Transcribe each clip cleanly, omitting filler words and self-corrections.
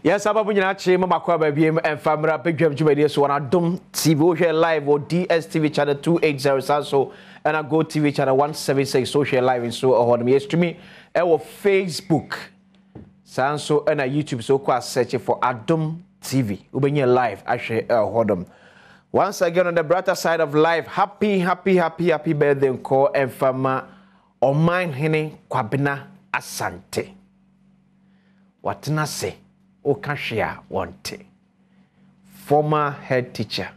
Yes, Ababu Nyinachi, Mama Kwaba BM and Famra Bigam Jubilee so on Adom TV live or DSTV channel 280 so and I go TV channel 176 social live in so on me streaming our Facebook Sanso and a YouTube so kwa search for Adom TV. Ubenye live actually hodom. Once again on the brighter side of life, happy birthday call and Fama on mine hene kwabena asante. What na say? Okashia Wante, former head teacher,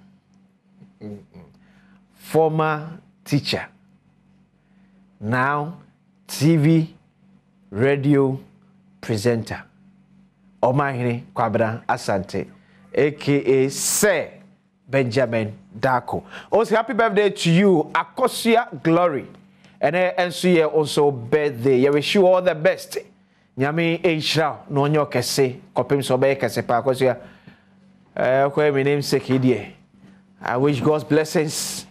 former teacher, now TV, radio presenter, Omahini Kwabena Asante, aka Sir Benjamin Dako. Also, happy birthday to you, Akosia Glory, and so you also birthday. You wish you all the best. Nyame Eishra no nyo kese kopim so be kese pa cause ya my name Sekidie. I wish God's blessings,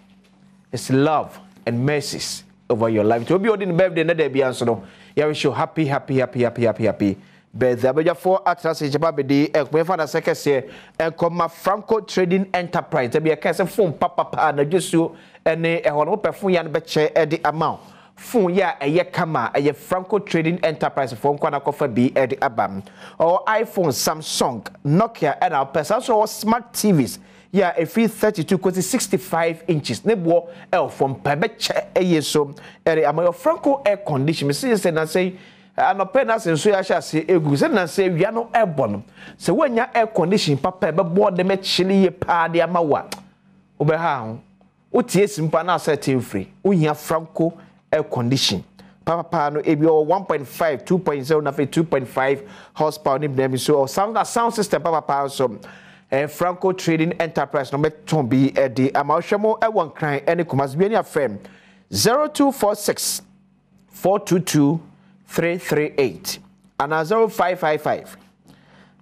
His love and mercies over your life. To be on the birthday na dey bian so no. Ya wish you happy birthday. Abeja for atras ejaba bedi ekwe fa na sekese ekoma Franco Trading Enterprise. Dey be kese phone papa na jesu ene ehono pefun ya no be che e di amount. Phone ya eye kama eye Franco Trading Enterprise phone kwa na kofa bi edi abam or iPhone, Samsung, Nokia and our person so smart TVs ya a free 32 to 65 inches nebo from pebeche eye so edi amayo Franco air condition me say na say anope na senso ya sha se egu say na say wia no airborne se wanya air condition papa be board me chili ye pa de amawa obe ha ho utie simpa na setting free unya Franco air condition. Papa no ebi 1.5, 2.0 na 2.5 horsepower ni blame so sound system papa so Franco Trading Enterprise no beton bi e di amahwemo e won kran ene komas bi ani afem 0246 422 338 and 0555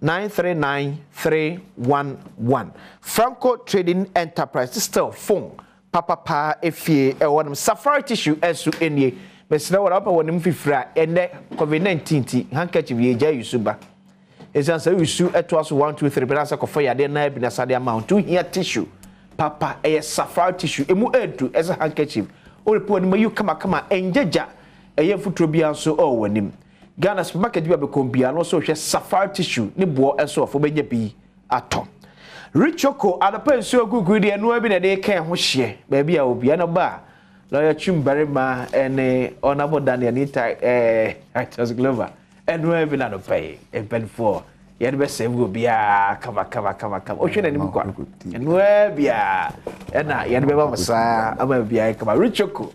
939 311 Franco Trading Enterprise still phone papa efie e wonum safari tissue ensu enie mesna wora pa wonum fifira ene COVID-19 ti handkerchief ye ja yusuba esan say yusu eto aso 1 2 3 benasa kofa yade na bi na sade amount to here tissue papa e safari tissue emu edu as handkerchief o po ni mayu kama enjeja eye futuro bia so o wanim Ghana supermarket bi abekombia no so hwe safari tissue ni bo enso ofo benya bi atom Richoko adapenso gugu de eno abi na de kan ho hye ba bia obi na ba lawyer Chimbarema ene honorable Daniel Nita actors Glover eno abi na do pay e ben for ye be save go bia kama o hwe na nim kwa eno bia ena ye be ba masa ama bia kama Richoko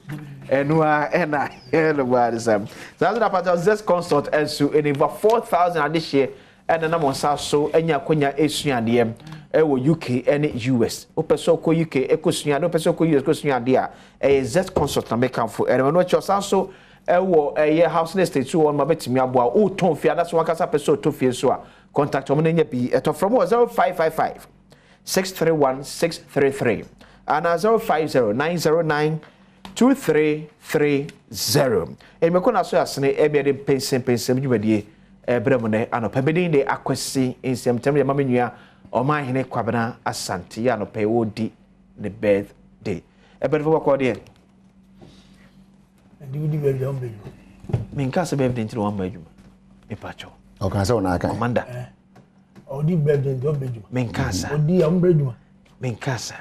eno ena eno ba desam that's the part of this consult ensu in over 4,000 addition and na monsa so enya konya esuade ewo UK and US opeso ko UK ekosuade opeso ko US kosuade a Z consult na make am for and no chosan so ewo house estate so on mabetimi aboa o ton fia that's one kasa peso to fie so a contact o nya bi eto from 0555 631 633 and 050 909 2330 e me kona so asene e be de Mpensenpensemu dwumadie bremone anopa bedin de akwesi nsem ya mamenua Omahene Kwabena Asante ya no pe odi ne birthday ebedfo ko de ndi birthday on beju min ka se birthday ntiri wan majuma me pacho o kan se ona kan commander odi birthday on beju min ka sa odi am beju min ka sa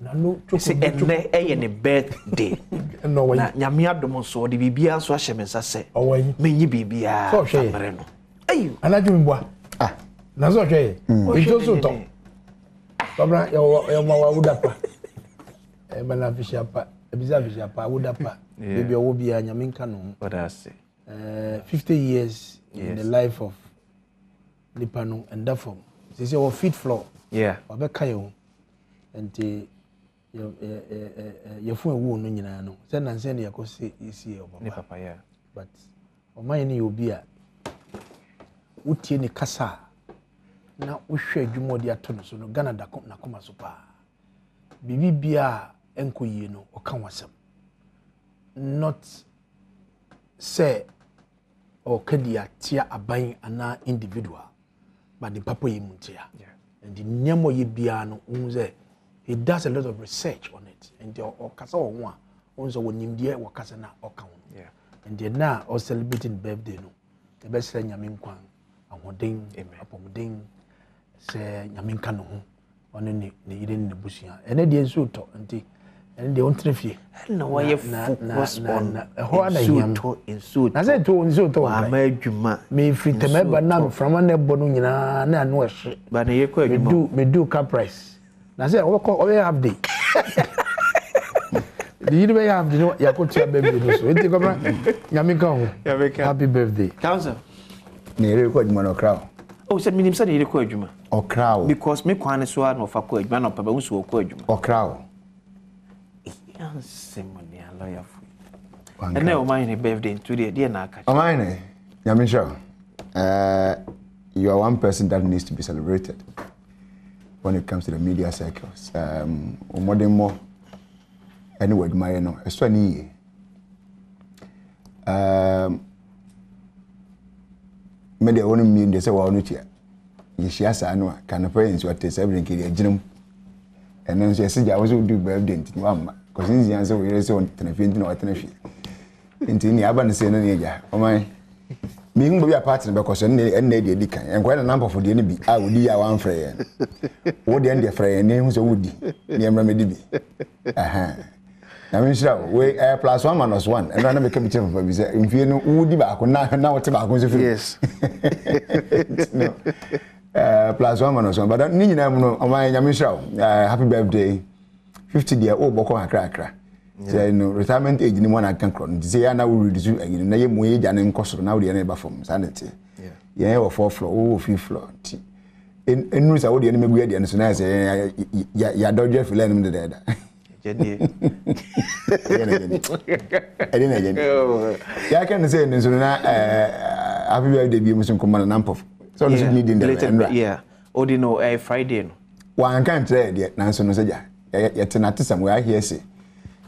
na no choko enne eye ne birthday no way na nyame adom so de bibia so ahye mensa se menyi bibia so hwe no ayu anaju mbwa na so hwe ito so to babra ya ma wa udapa e bana fishapa ebiza fishapa udapa bebi owo bia nyame nka no what I say 50 years in the life of Lipano and therefore this is our feet floor wabeka yo enti your phone wu no nyina no say na nse ne yakosi isi e papa but o man ni obi a utie ni kasa na wohwe adwuma odi ato no so no Ghana da na koma so pa bibi bia enkoyie no o kan wasem not say or kadia tia aban ana individual but the papa yimuntia. And the nyamo yibiano unze he does a lot of research on it. And the okasa one also when India wakasa na okawon. And they now all celebrating birthday no. The best friend Yamin Kwan ahoden apomden say Yamin Kano ho one ni ire ni busia. Ene de nso to nti ene de ontre fie. Na why focus on ho na him insuit. Na say to nso to wa ma adwuma. Me free temeba na from na ebo no nyina na anu ehwe. Ba na ye kwa adwuma. Me do car price. Na say we have day. The year we have the Yakutia baby so enti koma Nyamika ho. Happy birthday. Council. Na ere kwa adwuma no crowd. Oh, said me say ere kwa adwuma. O crowd. Because me kwan so na ofa kwa adwuma na papa nso kwa adwuma. O crowd. Simon ya lawyer fu. And now my birthday today dey na aka. O mine. Nyamisha. You are one person that needs to be celebrated when it comes to the media circles. Modern more anyway my no especially me de wonu mi de se wa onu tia ye hia sa no kan parents what is everything kiri aginum and then so yesi ja wo do birthday nti wa ma ko sinzi yan se wo yere se on tenafin na watena hwi nti ni aba ne se no ne ja o man mi hu bi a party be ko so ne de di kan en ko na number for de ne bi a wodi ya wan frɛ ye wo de en frɛ ye ne hu so wodi ne emra me di bi aha na me shira we +1 - 1 and na me ka bi che for bi say mfie no wodi ba ko na wote ba ko so fi yes no +1 - 1 but ni nyina mu no o man nya me shira happy birthday 50 dia o boko akra say no retirement age ni mo na kan kro no say ya na we reduce agin na ye mo ye ja ne nkosoro na we ye na ba fom sanity ye wo 4th floor o 5th floor ti enu sa wo de ne megu ye de so na say ya dodge feel na me de da Jenny. Ya can say no so na happy birthday bi musun kuma na nampo so no need in the yeah odi no Friday no one kan try de na so no so ja ya tenate sam we ahia say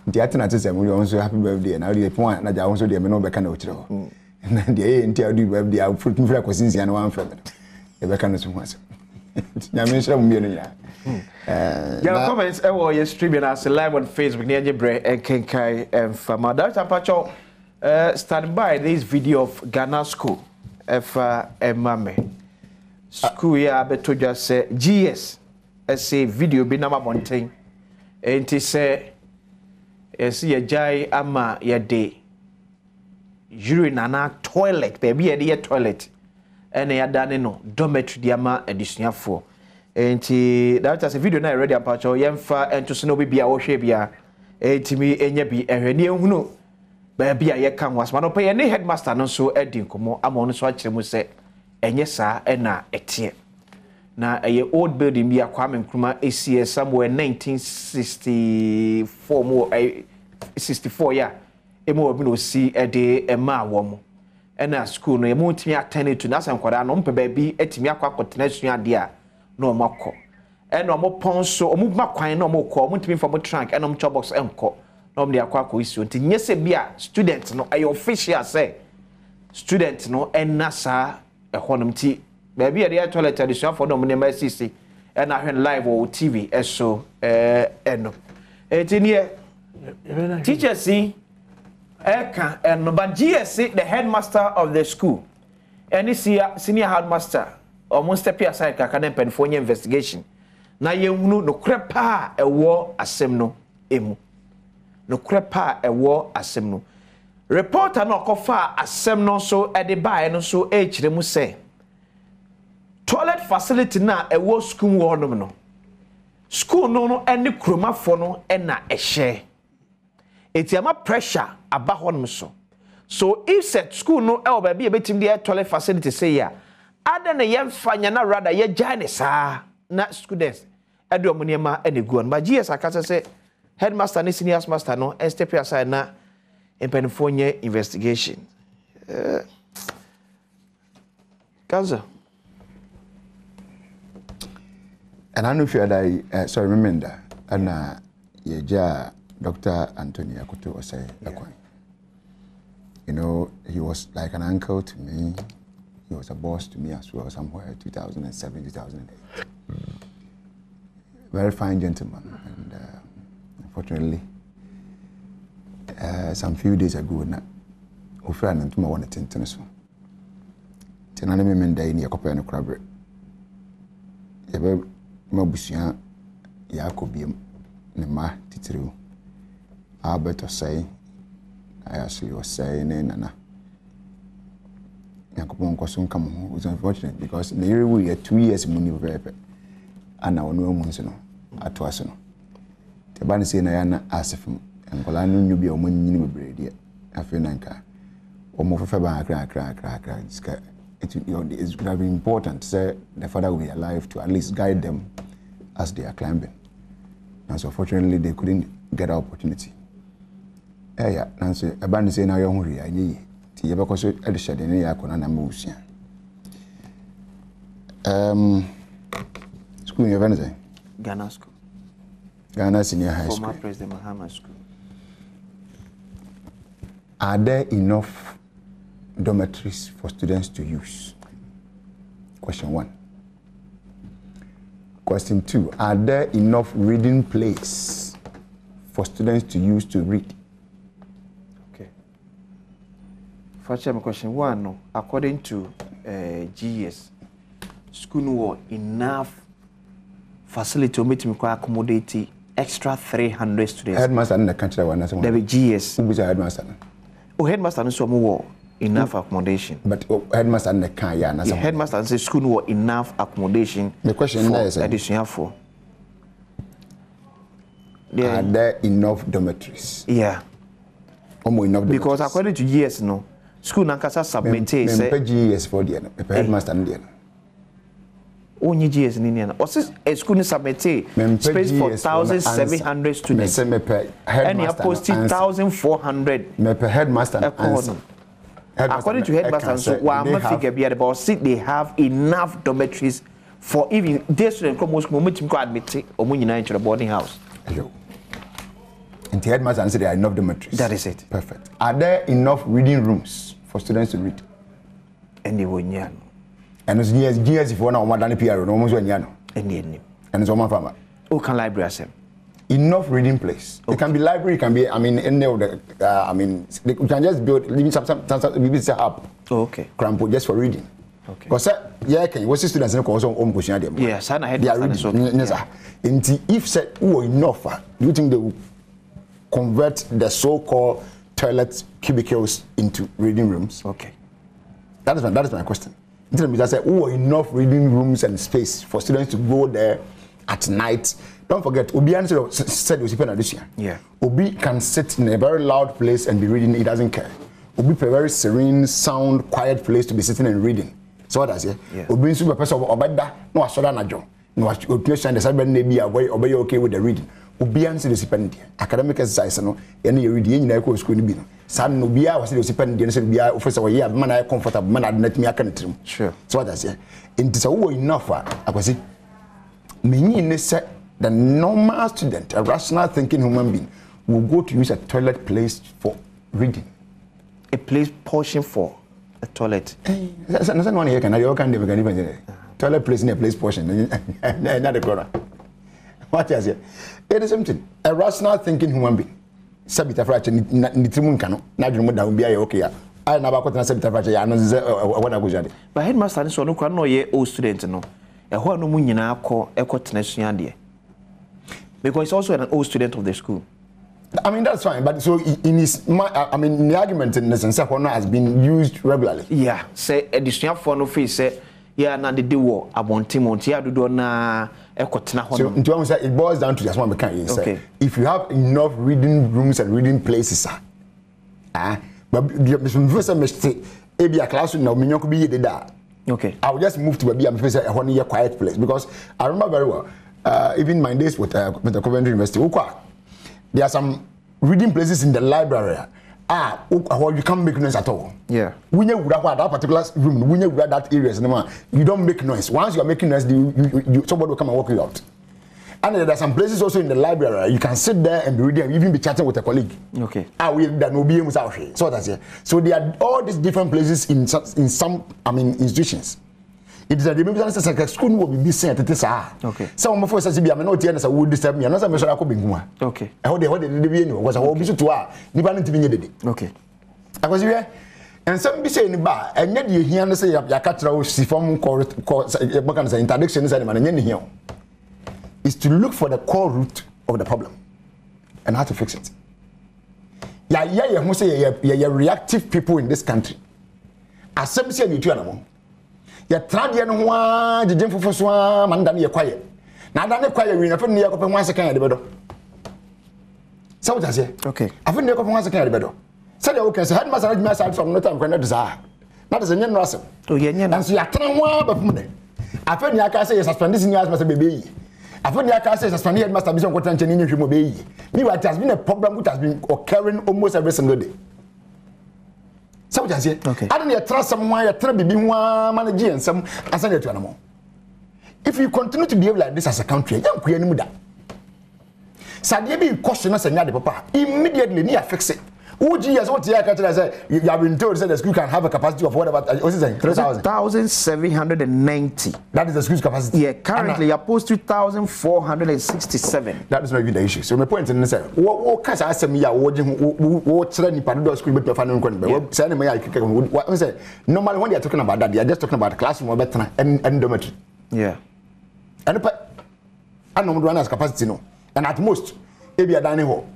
nti atenate sam we on so happy birthday na we pon na ja on so de me no be ka na o kire ho na de nti adu birthday a fruit mi fra kwasinsia na wan fra me e be ka no so ho asem nya me shira mu mi no ya yeah, comments you're streaming us live on Facebook near Jebre and Kenkai and Fama. That's a patch stand by this video of Ghana school. Mame school ya beto just say GS say video be number mountain and he say see a jai ama ya day urinana toilet baby ya toilet and ya done no dormitory diama additional for. Enti that is a video na already apacho yemfa ento so no bibia wo hwe bia etimi enya bi ehwani ehunu ba bia ye kan wasma no pe ye ne headmaster no so edi nkomo ama no so akire mu se enye saa na etie na eye old building bia Kwame Nkrumah ACS somewhere 1964 mo 64 ya emo obi no si ede ema wo mo na school no ye mo timi attend to na sankwada no mpe ba bi etimi akwa sua de a no mako eno mo ponso omu ma kwan no mo ko mo ntimi for mo trunk eno mo chobox enko no mo de akwa issue nti nyese bia student no ayo official say student no enasa ehonum ti ba bia de toilet addition for no mo ne ma sisi ena hwen live o TV eso eno enti ne teacher see eka eno ba GSC the headmaster of the school any senior headmaster almost step aside kaka na mpanfo nya investigation na yehunu no krepa ewo asem no emu no krepa ewo asem no reporter no kofa asem no so ede bae no so kire mu say toilet facility na ewo school wo no school no ene kromafo no na ehye etiama pressure aba honom so if set school no e obabi e betim de toilet facility say ya ada na yemfanya na rada ye jane sa na students edo mo niema enegu on ba GS akasa say headmaster ni senior master no step aside na impenfonye investigation Kaza and I know if you had sorry remember and yeah Dr. Anthony Akuto was say you know he was like an uncle to me. he was a boss to me as well somewhere 2007, 2008. Very fine gentleman, and unfortunately, some few days ago, we friend and to my one attention. So, tenane me menda ini yakopa no krabre. Yabe mabusia yakobiem ne ma titiriu. Albert was saying, I actually was saying, Nana. Yakopon Kosun come was unfortunate because the year we had 2 years money of and now no months no at Wasson. The band say Nayana asked him, and Colano knew be a money in bread. I feel Nanka. Or more for crack. It's very important to say the father will be alive to at least guide them as they are climbing. And so, fortunately, they couldn't get an opportunity. Yeah, Nancy, a band say now you're hungry. I need to have a concert at the shed in the Yakon and Amusia. School in Venice? Ghana School. Ghana Senior High School. Former President Mahama School. Are there enough dormitories for students to use? Question 1. Question 2. Are there enough reading places for students to use to read? Okay. For question 1, no. According to GS, school no enough facility to meet me accommodate extra 300 students. Headmaster in the country one. There be GS. Who is a headmaster? Oh, headmaster no more enough accommodation. But headmaster in the can ya na. Headmaster say school no enough accommodation. The question is addition for. Are there enough dormitories? Yeah. Enough because according to GS no, school nankasa submit say GS for the headmaster in there. Only GS in Indiana. Or a school submit space for 1,700 students. And you are posting 1,400. Headmaster. According to headmaster, so one figure be at about they have enough dormitories for even their students come most moment to admit or when you into the boarding house. And the headmaster said there are enough dormitories. That is it. Perfect. Are there enough reading rooms for students to read? And they will know. And it's years if one or more than a PR, almost one year. And it's one farmer. Who can library as enough reading place. Okay. It can be library, it can be, I mean, any of the, we can just build, maybe it's a hub. Okay. Crampo just for reading. Okay. Because, yeah, can you watch students and also home question? Yes, I had if said, enough, do you think they will convert the so-called toilet cubicles into reading rooms? Okay. That is my question. I said, enough reading rooms and space for students to go there at night. Don't forget, Obi said he was this year. Yeah. Obi can sit in a very loud place and be reading. He doesn't care. Obi a very serene, sound, quiet place to be sitting and reading. So what I say? Obi is a person of Obada. No, I saw that job. No, I question the cyber maybe obey okay with the reading. Obi answer the stipend. Academic exercise. No, any reading in the school. San Nubia was the stipend. The Nubia officer. Yeah, man, I comfortable. Man, I let me. I can. Sure. So what I say? It is enough. I was say. Many say the normal student, a rational thinking human being, will go to use a toilet place for reading. A place portion for a toilet. That's one here. Can even toilet place in a place portion? Not the corner. What is it? It is something. A rational thinking human being. Sabita fraction. Nitimun cano. Najum down be okay. I never got a sabita fraction. I know. But headmaster so no can no ye old student no. A who no mun nyina akọ tenasuya de. Because he's also an old student of the school. I mean, that's fine, but so in his, the argument in the sense of has been used regularly. Yeah, say additional for no face, say, yeah, na the war about Timothy, I do na ekotena hono. So, it boils down to just one mechanic. Okay. If you have enough reading rooms and reading places, but the first semester, maybe a classroom now, minyo could be there. Okay. I will just move to maybe a 1 year quiet place because I remember very well. Even my days with the Coventry University, there are some reading places in the library. You can't make noise at all. Yeah. When you would have that particular room, when you would have that area, you don't make noise. Once you are making noise, somebody will come and walk you out. And there are some places also in the library you can sit there and be reading, even be chatting with a colleague. Okay. We that no be so that's it. So there are all these different places in some institutions. It is a remember that school will be sent at this hour. Okay. Some of us as be a not as I would disturb me, and as I measure okay. How they was a whole visit to her, Niban to be okay. I was here. And some be saying bar, and yet you hear say your catcher si form interdiction and here is to look for the core root of the problem and how to fix it. You say you're reactive people in this country. As some say you two you're trading one, the gym for swan, man, than you're quiet. Now, than quiet, we never near open 1 second at the better. So what I say? Okay. I've been near open 1 second at the better. Said you can say, had my message from no time when I desire. That is a young Russell. Oh, yeah, and so you're turning one but money. I feel you can say suspended in yours must be. I feel you can say suspended must have been content in your baby. Meanwhile, it has been a problem which has been occurring almost every single day. So what I say? Okay. I don't need to trust someone, you try to be one manager and some as I to animal. If you continue to behave like this as a country, you can't create that. So they be caution us and the papa immediately near fix it. Yes, what you have been told that the school can have a capacity of whatever, what's it saying? 3,790. That is the school's capacity. Yeah, currently you're post 2,467. That is not even the issue. So my point is, what can I say? What's the Padua school with the final normally when they are talking about that, they are just talking about the classroom and dormitory. Yeah. And I know one has capacity, no. And at most, maybe a dining hall.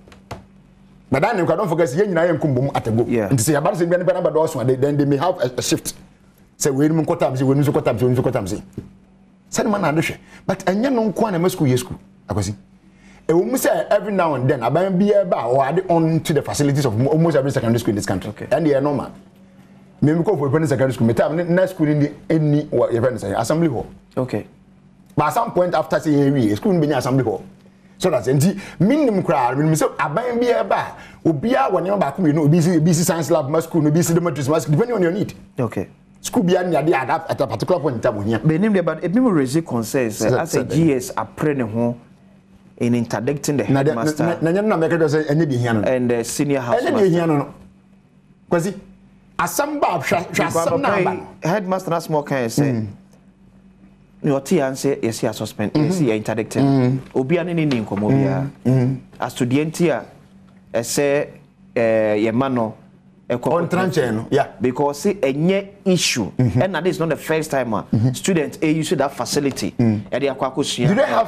But then you don't forget, you know, come at a go. Yeah. And to say about the benefit, then they may have a shift. Say, we don't cut up, we don't cut up, we don't cut up. Send man understand. But and you know, Kwana school, yes, school. I was saying. And we say every now and then, I be about or add on to the facilities of almost every secondary school in this country. Okay. And they are normal. Maybe go for a secondary school, next school in any what event say assembly hall. Okay. But at some point after saying school in assembly hall. So that's the minimum crowd. When we say aban be aba, obia when you back, you know, busy science lab, must school, busy the matrix, must depending on your need. Okay. School be adapt at a particular point in time here. But name about a people raise concerns as a GS are praying in interdicting the headmaster and the senior house master. Because as some bab, headmaster has more kind of say. Your tea and say yes, you are suspended. Yes, you are interdicted. Obi ani ni nkomo bia. As to the entire, say ye mano. On tranche, yeah. Because see a issue, and that is not the first time students use that facility. Do they have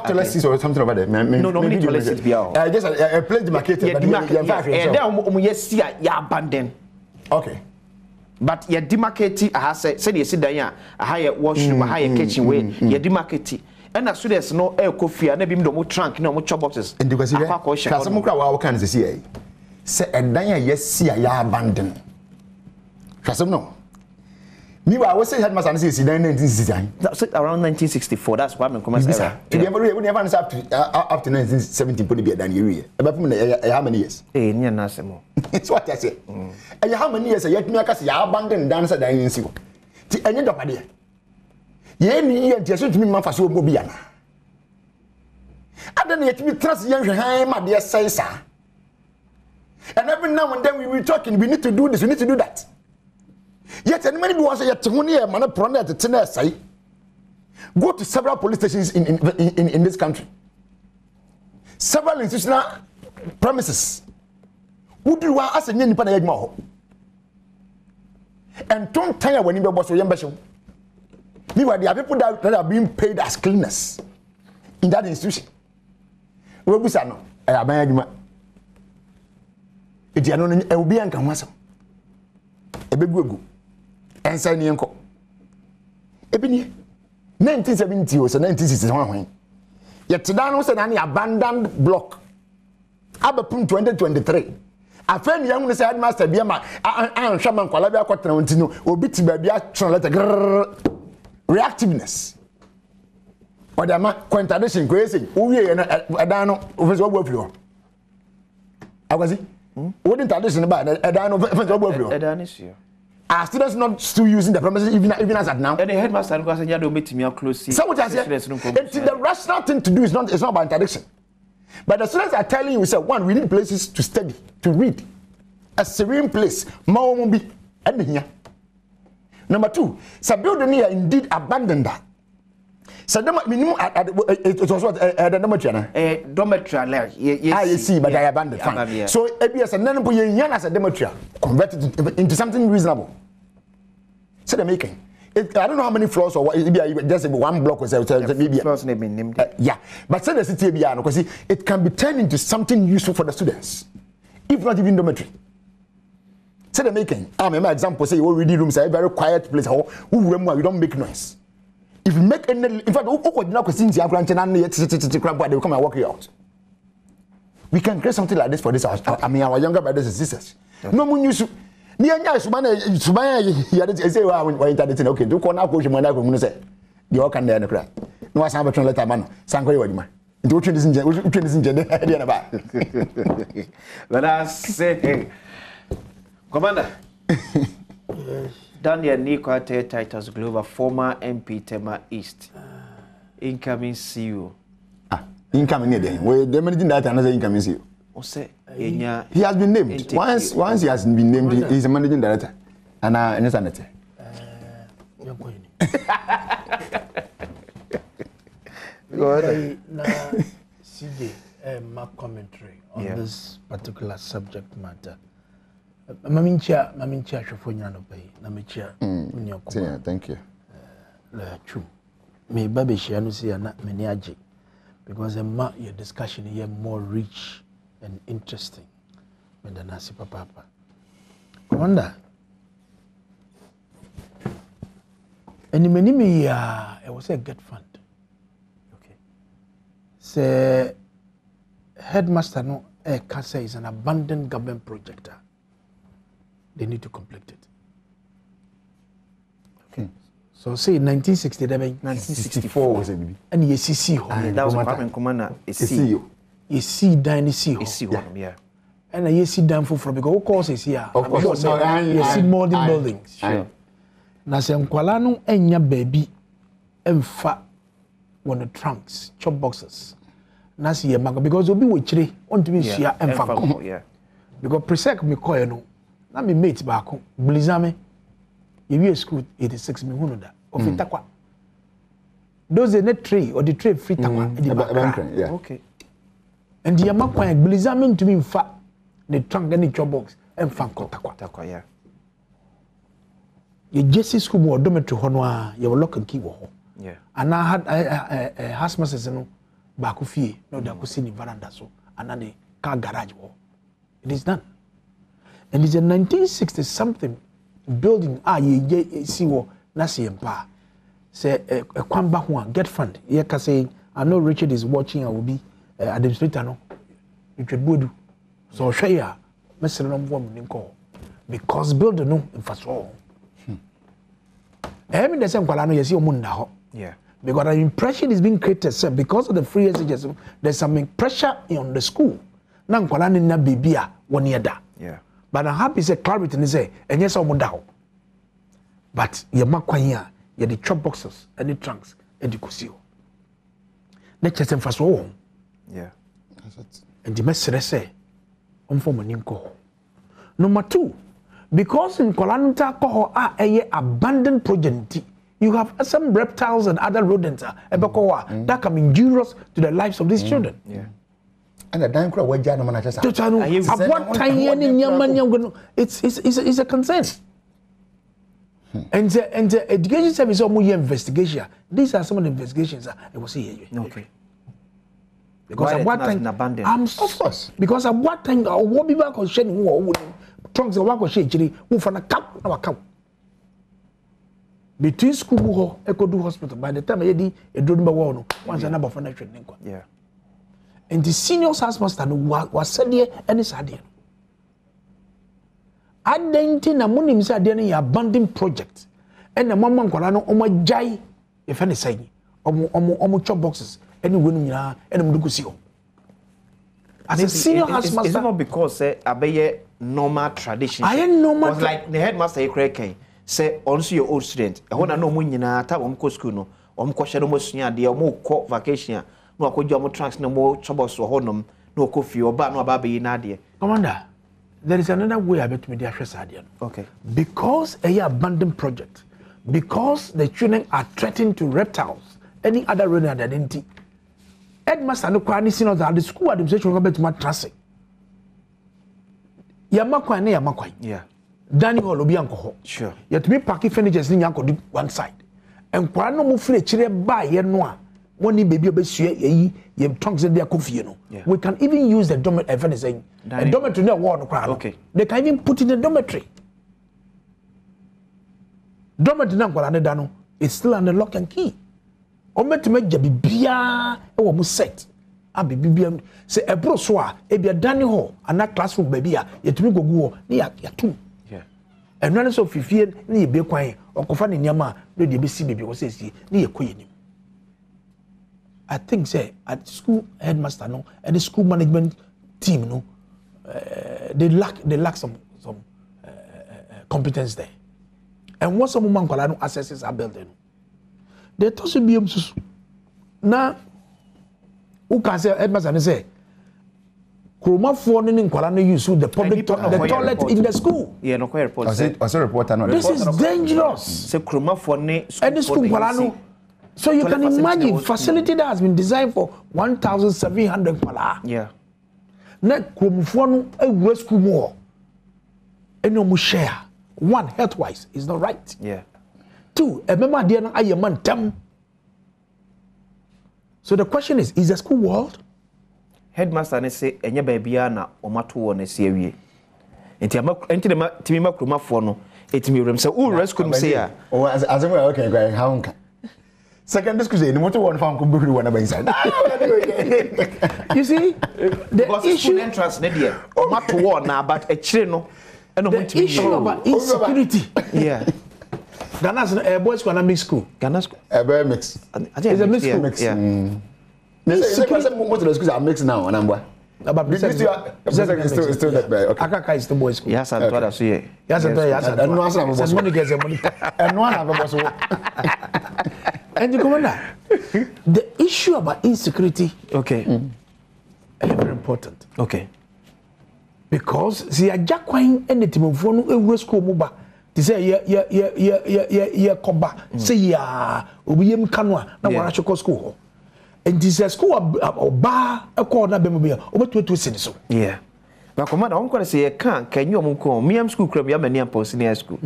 toilets or something about that? No, we need toilets. Just a place demarcated. And then yes, you abandoned. Okay. But you demarcate, I said you sit there, a higher washroom, a higher kitchen way, you demarcate. And as soon as no air coffee, and maybe no more trunk, no more chop boxes. And because you can say, and then yes, see, I abandoned. No. Meanwhile, I was saying, headmaster, 1969. That's around 1964. That's why I'm coming. We never up to 1970. Put it down here. About how many years? It's what I say. And how many years? Yet, me, I can abandoned dance at the ANC. The end of my day. Ye me and just to me, my faso Bobiana. I don't yet me trust young my dear say, sir. And every now and then we will talking, we need to do this, we need to do that. Yet, and many people say, yet, when you are a problem at the tenor side, go to several police stations in this country. Several institutional premises. Who do you want us a new Panama? And don't tell you when you boss or young bishop. Meanwhile, there are people that are being paid as cleaners in that institution. Where we say no, I am a it is not a Ubian Kamasa. A big go. And sign Yanko. Ebony 1970 was 1961. Yet Sudan was an abandoned block. Abapun 2023. A friend young said, Master Biama, and Shaman Colabia Quatrantino, or Bitty Baby, reactiveness. Or the contradiction, crazy. We and Adano was over. I was it? Wouldn't tradition about Adano over. Are students not still using the premises even as at now? And the headmaster and class and meet me close. So what I say? The rational thing to do is not about interdiction. But the students are telling you, one, we need places to study, to read. A serene place. Maomobi. And here. Number two, some building here indeed abandoned that. So minimum it was what the dormitory. Dormitory. Yes. But I abandoned. Fine. So ABS and then as a dormitory converted into something reasonable. So they're making. I don't know how many floors or what. Just one block or maybe. Floors may be named. Yeah, but say the city because it can be turned into something useful for the students, if not even dormitory. Say the making. I remember example say you reading rooms are a very quiet place. You don't make noise. If you make any, in fact, they will come and walk you out. We can create something like this for this house. I mean, our younger brothers and sisters. No one used to. Okay, do call now coach when say you all can there. No, I have a letter man. Sanko, do this in But I say, Commander. Daniel Nico Titus Glover, former MP Tema East, incoming CEO. Incoming again. Well, the managing that another incoming CEO. He has been named. Once he has been named, he's a managing director. And in sanity. Go ahead. CJ, my commentary on this particular subject matter. Mamincha shofonya no pay na mechia unyoko. Thank you. True. Me babe share no see na meni age because your discussion here more rich and interesting than the nasi papa. Commander. And many me it was a get fund. Okay. Say headmaster no Kasa is an abandoned government project. They need to complete it. Okay. So say 1964 was a baby. And you see home. That was a commander. You see down see home. Yeah. And you see down for because of course is here. Of course. You see modern buildings. Sure. Na se nkwala no enya baby emfa one the trunks, chop boxes. Na se yemago because obi we chire want to be share emfa ko. Yeah. Because presec me call no. Na me mate baako blizame ye school 86 me hunu da ofitakwa those are not tree or the tree fitakwa yeah. Okay. And the makwa blizame ntumi mfa the trunk and the chop box emfa takwa yeah. Ye Jesse school mo dormitory ho no a ye lock and key wo ho. Yeah. And I had house masters no baako fie no da ko si ni veranda so and the car garage wo. It is done. And it's a 1960 something building ye see wo na see empa say a kwamba ho get fund ye ka say I know Richard is watching I will be administrator no Richard Bodu so hwe ya mesere no mo nko because build no infrastructure the same kwala no yesi omu nda ho yeah because the impression is being created sir, because of the free education there's some pressure on the school na kwala ni na bibia woni eda yeah. But I'm happy say clarity ni say enye say omo dawo. But ye makwan here, ye the chop boxes and the trunks and the kusio. Na chese mfaso wo. Yeah. That's it. And the message say omfo mani nko. Number 2, because in Kolanta ko a abandoned project, you have some reptiles and other rodents that can be injurious to the lives of these children. Yeah. And the dime crowd were Jana Manachasa. It's a concern. And the education service almost investigation. These are some of the investigations I will see here. Okay. Because at what time of course. Because at what time what people are sharing who trunks of work or shade who for a cup our cup. Between school Echo do hospital by the time I did a drone by one once a number for next. Yeah. And the senior house master was said there and it's idea. I didn't know money said there in abandoned project. And the mama Kolano Oma Jai, if any say, Omo chop boxes, any winning and Mudukusio. As a senior house master. It's not because Abeye normal tradition. I am normal. Was like the headmaster Ekreke say also your old student. I want to know when you na time go school no. Ko hye no mo sua de o ko vacation no akojo mo tracks no mo chobos so honom no ko fie oba no aba be na de. Commander, there is another way I bet me dey ahwesa de. Okay. Because a abandoned project, because the children are threatened to reptiles, any other rodent identity. Headmaster no kwa ni sino that the school administration go bet my trust. Yamakwa ne yamakwa. Yeah. Danny hall obi anko. Sure. Yet me parking furnitures ni yanko di one side. And kwa no mo free chire ba ye no a woni baby obesue yi ye tongues dey akofie no. We can even use the dormitory no wall no kwa. Okay. They can even put in the dormitory. Dormitory na kwa ne da no it's still under lock and key. O metime gya bibia e wo mo set. A bibia say ebro so a e bia Danny hall ana classroom baby a yetumi gogu wo ne ya tum. And none so fifie ni be kwan okofa ne niam no de be si baby wo sesi ni yekoye nim. I think say at school headmaster no and the school management team no they lack some competence there. And once some man kwala no accesses are built no they to so be susu na who can say headmaster no say Kroma for no nkwala no use the public toilet in the school. Yeah, no quite report. Also reporter no. This is dangerous. Say Kroma for ne and school nkwala no. So you can imagine facility that has been designed for 1,700 kwala. Yeah. Na kromfo no ewura school mo. Eno mo share. One, health wise is not right. Yeah. Two, a member there no ayeman tam. So the question is the school world? Headmaster ne say enye baabia na omato wo na se awie enti de ma timi makroma fo no etimi wrem say o rescue no say ya o azem okay go how nka second school say ni moto won fa nko behuri wona ban inside. You see the issue entrance ne there omato wo na but akire no eno mo timi issue about insecurity. Yeah. Ghana's boys school na mix school. Ghana school mix. It's a mix school. Mix. Yeah. Say most of the schools are mixed now, Anambwa. But still that okay. Akaka is the boys school. Yes, and what I say. Yes, and and no answer about money gets money. And no have about and you commander, the issue about insecurity, okay, is very important. Okay, because the ajakwan anything for no school muba. They say yeah koba say ya obi yem kanwa na wara choko school. And this school oba e call na be mo bia obetutu sin so. Yeah. But commander on kwala say can you omko miam school club ya mani ampo senior school.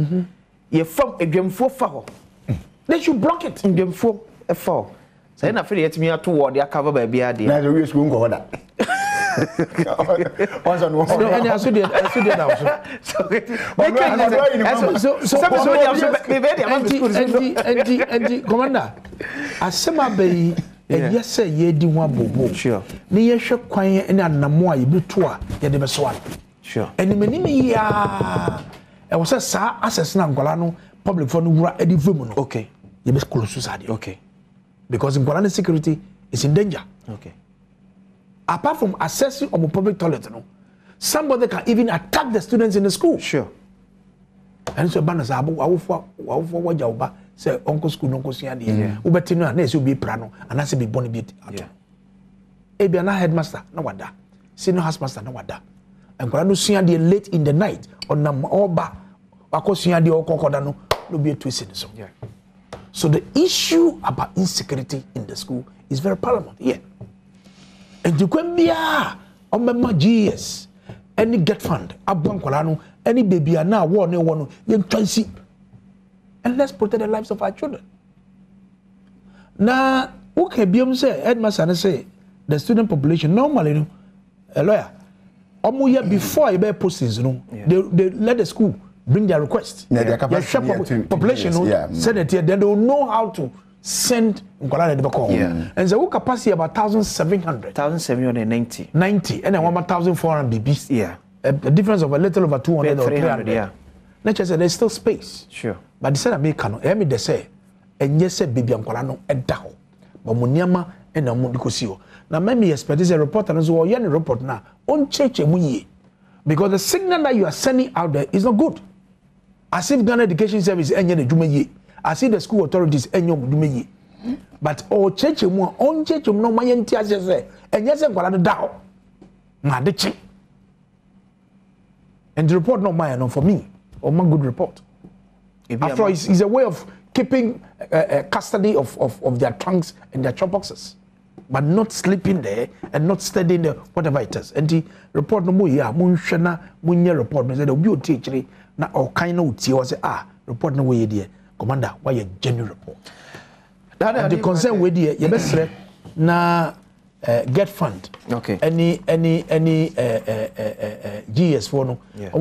Ye fam edwemfo fa ho. They should block it. Edwemfo e fa. Say na fe yetimi ato word ya cover ba bia de. Na we school ngo hoda. Once on one. And I said that also. So commander asema be yes say ye di ho abobo. Sure. Ni ye hwe kwan na namo a ye beto a ye de beso a. Sure. And me ya e wo say sa access na ngola no public for no wura edi vemu no. Okay. Ye be close to side. Okay. Because ngola security is in danger. Okay. Apart from accessing on public toilet, no, somebody can even attack the students in the school. Sure. And so banners are waja say uncle school no kosia de. Ubetino na ese obi pra no, anase be born bit ato. Ebi na headmaster na wada. Senior housemaster na wada. Enkwara no sua de late in the night on oba wakosua de okokoda no be twist so. Yeah. So the issue about insecurity in the school is very paramount. Yeah. And you can be a GS, any get fund, Abankolano, any baby are now one, you try see. And let's protect the lives of our children. Now, okay, BM say, headmaster say, the student population normally, a lawyer, almost before you buy postings, they let the school bring their request. Their capacity population, send it here, then they will know how to send and the capacity about 1,700. 1,790. 90 and then 1,400 BBs. Yeah. A difference of a little over 200 or 300. Yeah. Nature said there's still space. Sure. But the said American, they say, and yes, said baby Ankolano and Dao. But Munyama and Amundicosio. Now, maybe expect this a report and so, report now. On church, Because the signal that you are sending out there is not good. As if Ghana Education Service enye na dwuma ye. As if the school authorities enye dwuma ye. But o cheche mu on cheche mu no maye nti ase se enye se kwala no da ho. Na de che. And the report not mine, no, for me, or my good report. After all, it's a way of keeping custody of their trunks and their chop boxes, but not sleeping there and not studying the whatever it is. And the report no more here, munshana munya report. Me say the obi teacher na all kind of uti was say report no way there. Commander, why a genuine report? The concern with the you best na. Get fund. Okay. Any GS for no.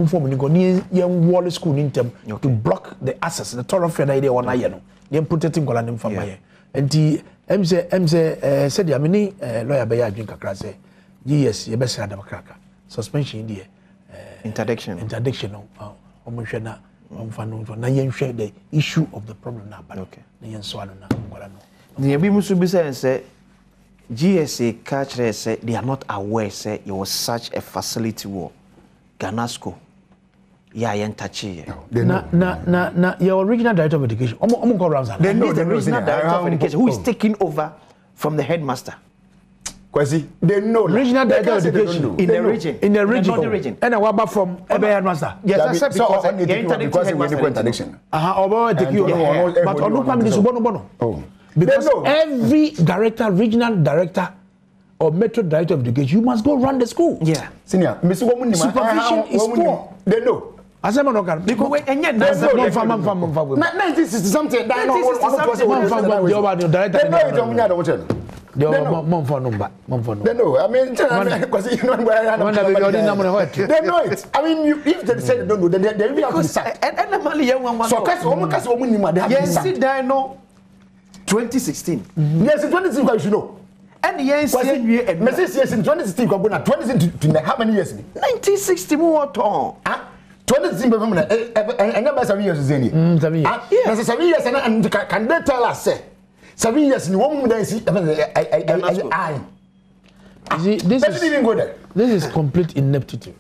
Form ni go ni young wall school in term to block the access the thoroughfare na ide wona ye no. Dem protecting gola nem fam ye. Enti MC said ya mini lawyer be ya adwin kakra say GS ye be sra da kraka. Suspension die interdiction no. Omo hwe na omfa no na ye hwe the issue of the problem na ba. Okay. Na ye so ano na gola no. Ni bi musu bi say GSA catch say they are not aware say it was such a facility war. Ghana school. Yeah, entachi. Na your regional director of education. Omo rounds. They know the regional director of education who is taking over from the headmaster. Kwesi, they know regional director of education in the region. In the region. And what from headmaster? Yes, I said because contradiction. Take you. But Onupam is bono. Oh. Because every director, regional director, or metro director of education, you must go run the school. Yeah. Senior, supervision is poor. They know. As I'm not because we and yet that's 1960 something. They know I mean, they know it. I mean, if they say they don't know, then they will have to sack. So, yes, I know. 2016. Yes, in 2016 you should know. And yes, yes, in 2016 how many years? 1960 more ton. 2016 and number 7 years is any. 7 years and can they tell us say 7 years in one day see this is complete ineptitude.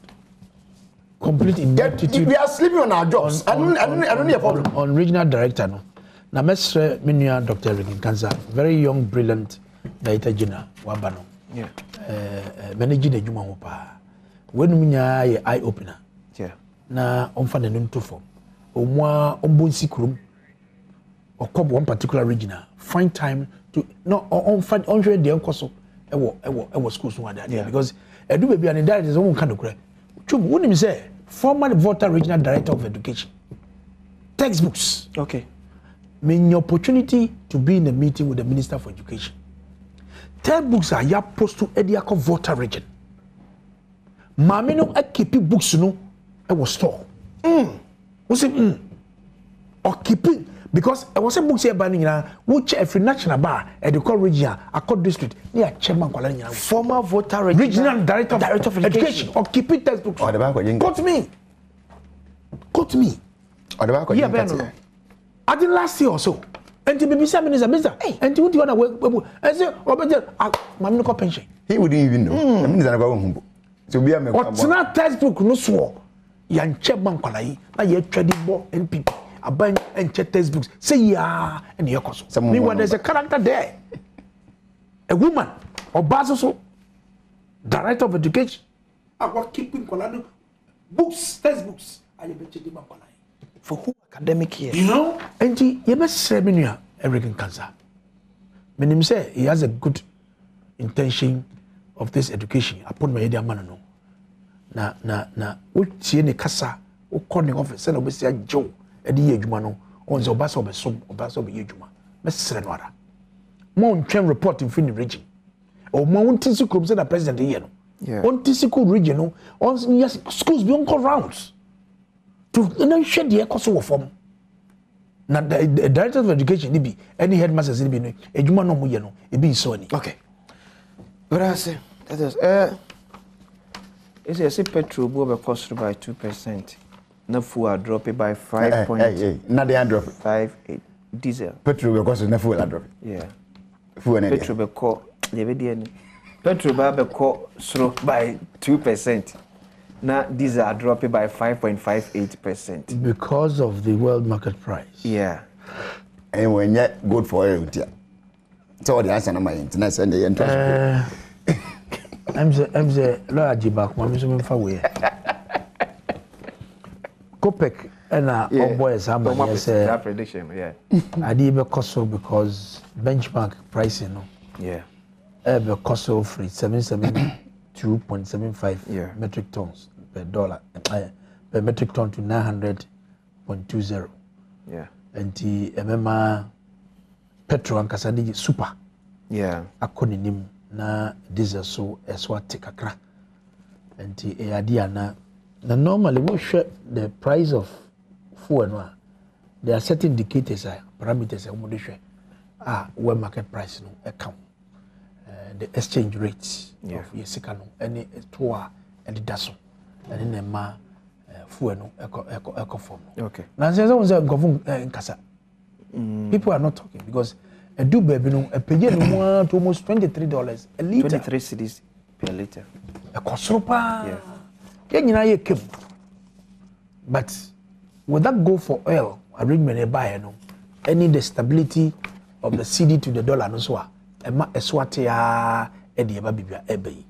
Complete ineptitude. We are sleeping on our jobs. I don't need a problem. On regional director no. Na mesre menua Dr. Rikin Cancer, very young, brilliant director general wabano. Yeah. Managing adwuma ho pa. When munya ye eye opener. Yeah. Na onfa na nunto form. Omwa ombonsi kurum. Okob one particular regional. Find time to no onfa onhwe de enkoso ewo school so ada because edu baby and director is won kan okura. Chum wonim say former voter regional director of education. Textbooks. Okay. Mean opportunity to be in a meeting with the Minister for Education. Textbooks are post to Ediako voter region. Mamino keep books no I was store. Was it or keep it because I was a books here banning which every national bar at the core region, Accord district near Chairman Kolania. Former voter regional director of education or keep it textbooks. Or the back Got me. Or the back I did last year or so. And to be minister, and to want to work. I say, Mamma pension. He wouldn't even know. Minister go to be a what's not textbook no swore. Yan Chebman Kolai, now you're trading more and people. A bank and check textbooks. Say yeah, and your cost. Meanwhile, there's a character there. A woman or Basoso, director of education. I was keeping Kolano books, textbooks. I bet you for who academic year? You know, and you must say, Minia, American cancer. Meaning, say he has a good intention of this education. Upon my idea, man, no. Na, what see any casa, or calling office, and obviously a Joe, a dear Jumano, on the Obaso of a sum, Obaso of Yujuma, Mrs. Senora. Mount Chen report in Finny region. Or Mount Tisiku, said the president here. On Tisiku regional, on yes, schools beyond call rounds. To share the echo form. Now, the director of education, be any headmasters, be a Juma no Muyano, it be so. Okay. But I say, that is, it's a petrol will cost by 2%. No fuel drop it by 5.8. Not the drop 5.8 diesel. Petrol will cost no fuel drop. Yeah. Fuel petrol will cost. Petrol will cost by 2%. Now these are dropping by 5.58%. Because of the world market price. Yeah. And when you good for oil, so the answer my internet and the interest. I'm the lawyer Jibak, my museum for we. Kopek and our boys have that prediction. Yeah. I did because because benchmark pricing. Yeah. Because of free 772.75 metric tons per dollar per metric ton to 900.20. Yeah. And the MMA petrol and kasadi super. Yeah. Akoninim na diesel so eswate kakra. And the idea na normally we share the price of fuel no. There are certain indicators parameters where market price no account. The exchange rates of yesika no any toa and the daso and then ma fuel no eco form. Okay. Now say government nkasa. People are not talking because a do baby no a pay no to almost $23 a liter. 23 cedis per liter. A kosropa. Yeah. Nyina ye kem. But would that go for oil arrangement buy no any the stability of the cedi to the dollar no so ema eswate ya e de ba bibia ebe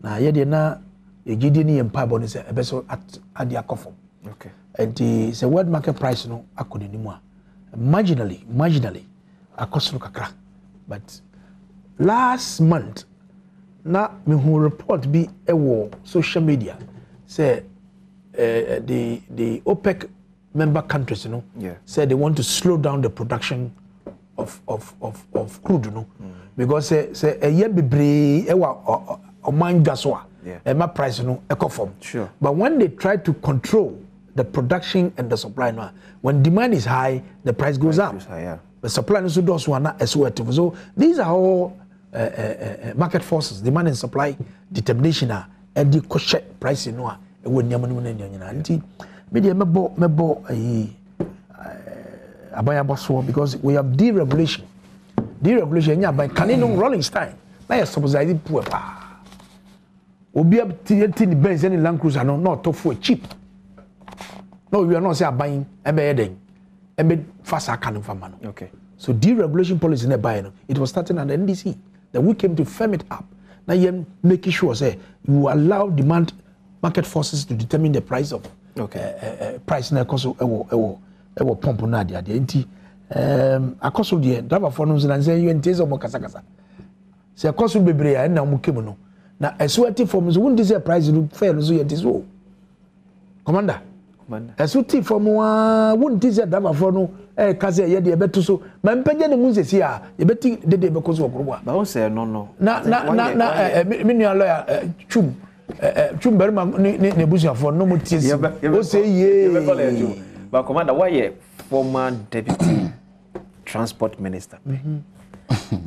na ye de na ejidi ni empa bo no se ebe so ade akofo. Okay. And the world market price no akoni ni mu a marginally akosoro kakra. But last month na me who report bi ewo social media say the OPEC member countries said they want to slow down the production of crude because say a year bebre ewa oman gaswa ema price no ekofom. Sure. But when they try to control the production and the supply no, when demand is high the price goes up. The supply no so does one so these are all market forces, demand and supply determination and the cost price no we nyama no nyina nti media mebo abaya boso because we have deregulation nya by canino rolling style na you subsidize poor pa obi abti ni Benz and Land Cruiser no not for cheap. No, we are not say buying ebe fast can for man. Okay. So deregulation policy in buying it was starting at the NDC. Then we came to firm it up. Now you making sure say you allow demand market forces to determine the price of price na cost ewo pump na dia nti akoso de driver for no na say you nteze mo kasa say akoso bebre ya na mo kemu no na esuati form so wundi say price no fair no so ye nteze o commander esuati form wa wundi say driver for no kase ye de beto so ma mpanye ne mu sesi a ye beti de be koso okrobo a ba won say no na me nua lawyer chum Chumberma ne busia for no mutis. O say ye. But commander, why ye former deputy transport minister?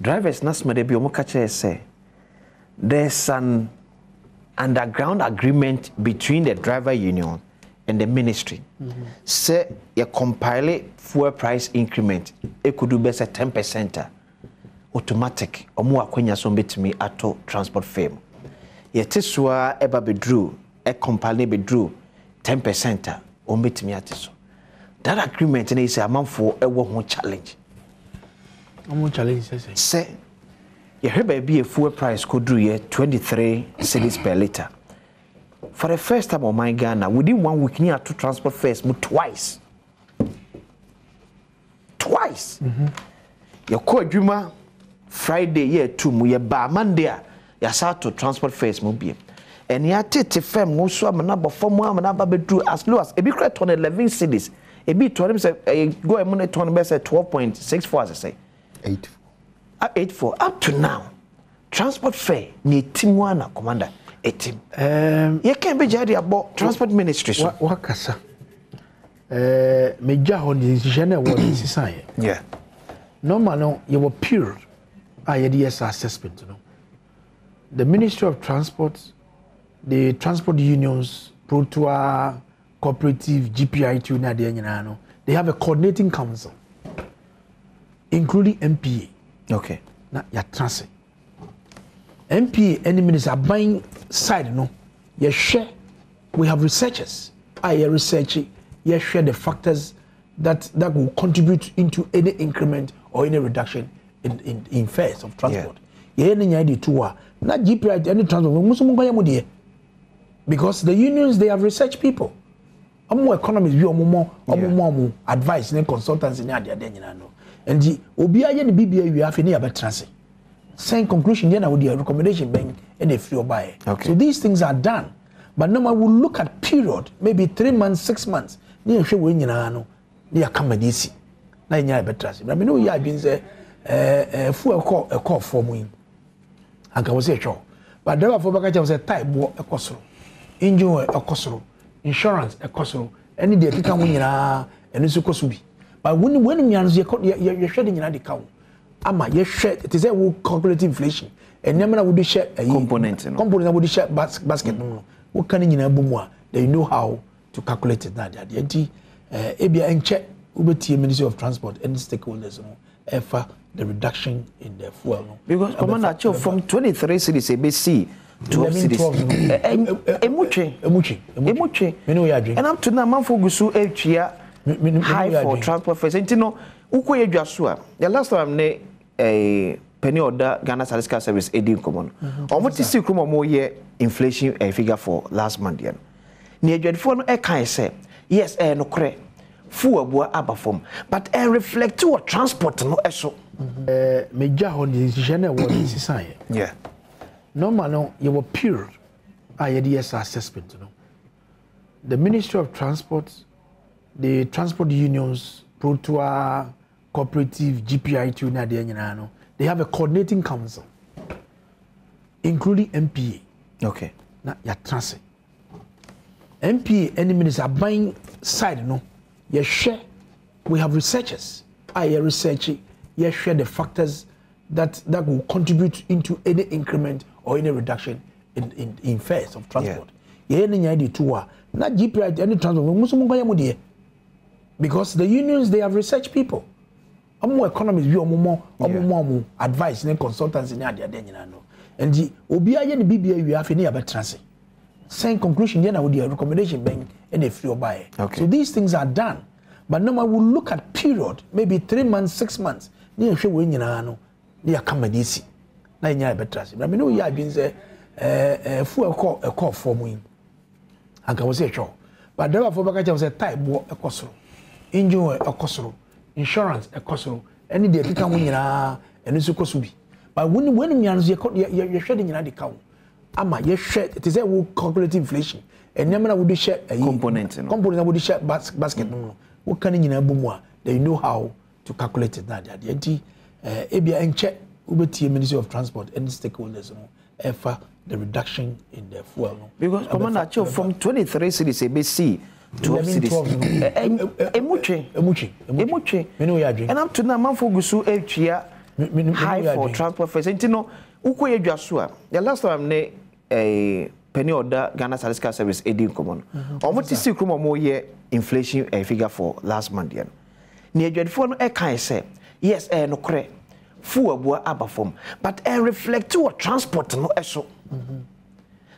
Drivers nasma de bi omo kache say there's an underground agreement between the driver union and the ministry. Say you compile fuel price increment it could do better 10% automatic omo akwanya so betimi ato transport fare. Yeteswa eba bedru e company bedru 10% o metimi ateso. That agreement na is amanfo ewo ho challenge. Omo challenge say ye heba bi e fuel price ko dru ye 23 cedis per liter. For the first time on my Ghana within 1 week near to transport fares mo twice. Your call adwuma Friday ye 2 mu ye ba Monday ya start to transport fares mo bi and ya tete fam mo so amana ba fam amana ba bedru as low as e bi credit on 11 cedis e bi to say go e mo ne ton be say 12.64 as I say 84 up to now transport fare ni timu na commander etim ye can be jadi about transport ministry so wakasa meja ho ni jene wo ni sisan yeah normal no you were pure IEDS assessment no. The Ministry of Transport, the transport unions, Protua, Cooperative, GPI2, they have a coordinating council, including MPA. Okay. Now, you're transit. MPA, any minister buying side, no, you share we have researchers. I research. Share the factors that will contribute into any increment or any reduction in fares of transport. Yeah, any tour. Not GPI any transport. Because the unions, they have research people. More economists view more advice and consultants in the and the OBI and the BBA we have any other transit. Same conclusion then I would a recommendation bank and a free buy. Okay. So these things are done. But now I will look at period, maybe 3 months, 6 months. Near show when you know, near come and easy. Now you have better. I mean, you have been there, full a call for me. I can say, sure. But there for Bakaja was a type war a cosro, engine a cosro, insurance a cosro, any day to come in and it's a cosubi. But when you're shedding in the cow, Ama, yes, shed, it is a will calculate inflation. And Yamana would share a component would share basket. What can you know? They know how to calculate it. That the ABI and check Ubeti Ministry of Transport and stakeholders effort the reduction in the fuel. Because Commander from 23 cities ABC 12 cities. Emuche. And up to now, Manfogusu H high for transport facility. You know, Uko Yasua. The last time a penny order Ghana Statistical Service Adom common. Almost 6 more year inflation figure for last month. Near Jedfon can say yes, no cre full boy abafom, but reflect to a transport no eso. Major on the general what is society. Yeah. Normal you were period. IADS assessment. The Ministry of Transport, the transport unions, Protoa, Cooperative, GPI2, they have a coordinating council, including MPA. Okay. Now, you're transit. MPA, any minister buying side, no? You share, we have researchers. I research, you share the factors that will contribute into any increment or any reduction in fares of transport. Yeah, any tour. Not GPI, any transport. Because the unions, they have research people. More economists view more advice and consultants in the and the OBI and the BBA we have any other transit. Same conclusion then I would a recommendation bank and a free buy. Okay. So these things are done. But now I will look at period, maybe 3 months, 6 months. Near show when you know, near come and easy. Now you have better. I mean, you have been there, full a call for me. I can say sure. But there for Bakaja was a type war a cosro, engine a cosro. Insurance a cosro any day to come in and it's a cosubi. But when you're shedding in the cow, Ama, yes, shed, it is a will calculate inflation. And Yamana would share a component would share basket. What can you know? They know how to calculate it. That the ABI and check Ubeti Ministry of Transport and stakeholders effort the reduction in the fuel. Because Commander from 23 cities ABC 12 cities. Emuche. And up to now, Manfogusu H high for transport facility. You know, Uko Yasua. The last time a penny order Ghana Statistical Service Adom common. Almost 6 more year inflation figure for last month. Near Jedfon can say yes, no cre full boy abafom, but reflect to a transport no eso.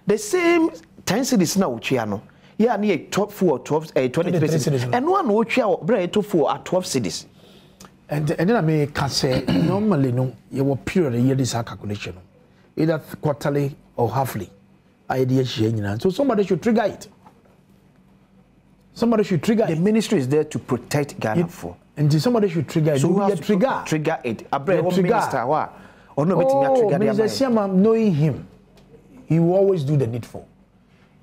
The same 10 cities now, Chiano. Yeah, near top 4 23 cities. And one which are bread to 4 at 12 cities. And then I may can say normally no, you will period a year this calculation. Either quarterly or halfly. Idea change. So somebody should trigger it. The ministry is there to protect Ghana for. And somebody should trigger it. So who has to trigger it? A minister or no Minister knowing him, he will always do the needful.